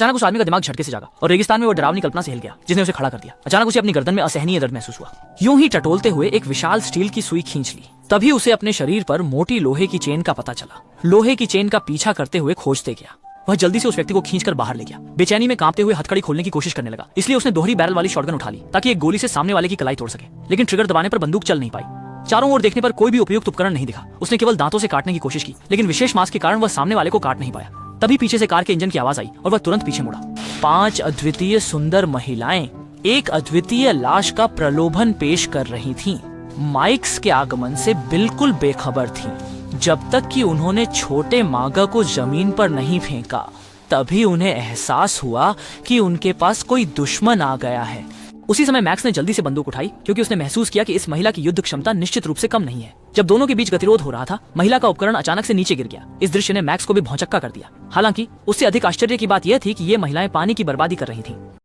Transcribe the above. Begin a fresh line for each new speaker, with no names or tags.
अचानक उस आदमी का दिमाग झटके से जागा और रेगिस्तान में वो डरावनी कल्पना से हिल गया जिसने उसे खड़ा कर दिया। अचानक उसे अपनी गर्दन में असहनीय दर्द महसूस हुआ। यूं ही टटोलते हुए एक विशाल स्टील की सुई खींच ली। तभी उसे अपने शरीर पर मोटी लोहे की चेन का पता चला। लोहे की चेन का पीछा करते हुए खोजते गया। वह जल्दी से उस व्यक्ति को खींचकर बाहर ले गया। बेचैनी में कांपते हुए हथकड़ी खोलने की कोशिश करने लगा, इसलिए उसने दोहरी बैरल वाली शॉटगन उठा ली ताकि एक गोली से सामने वाले की कलाई तोड़ सके। लेकिन ट्रिगर दबाने पर बंदूक चल नहीं पाई। चारों ओर देखने पर कोई भी उपयुक्त उपकरण नहीं दिखा। उसने केवल दांतों से काटने की कोशिश की, लेकिन विशेष मांस के कारण वह सामने वाले को काट नहीं पाया। तभी पीछे से कार के इंजन की आवाज आई और वह तुरंत पीछे मुड़ा। 5 अद्वितीय सुंदर महिलाएं एक अद्वितीय लाश का प्रलोभन पेश कर रही थीं। माइक्स के आगमन से बिल्कुल बेखबर थीं, जब तक कि उन्होंने छोटे मागा को जमीन पर नहीं फेंका। तभी उन्हें एहसास हुआ कि उनके पास कोई दुश्मन आ गया है। उसी समय मैक्स ने जल्दी से बंदूक उठाई, क्योंकि उसने महसूस किया कि इस महिला की युद्ध क्षमता निश्चित रूप से कम नहीं है। जब दोनों के बीच गतिरोध हो रहा था, महिला का उपकरण अचानक से नीचे गिर गया। इस दृश्य ने मैक्स को भी भौंचक्का कर दिया। हालांकि उससे अधिक आश्चर्य की बात यह थी कि ये महिलाएं पानी की बर्बादी कर रही थीं।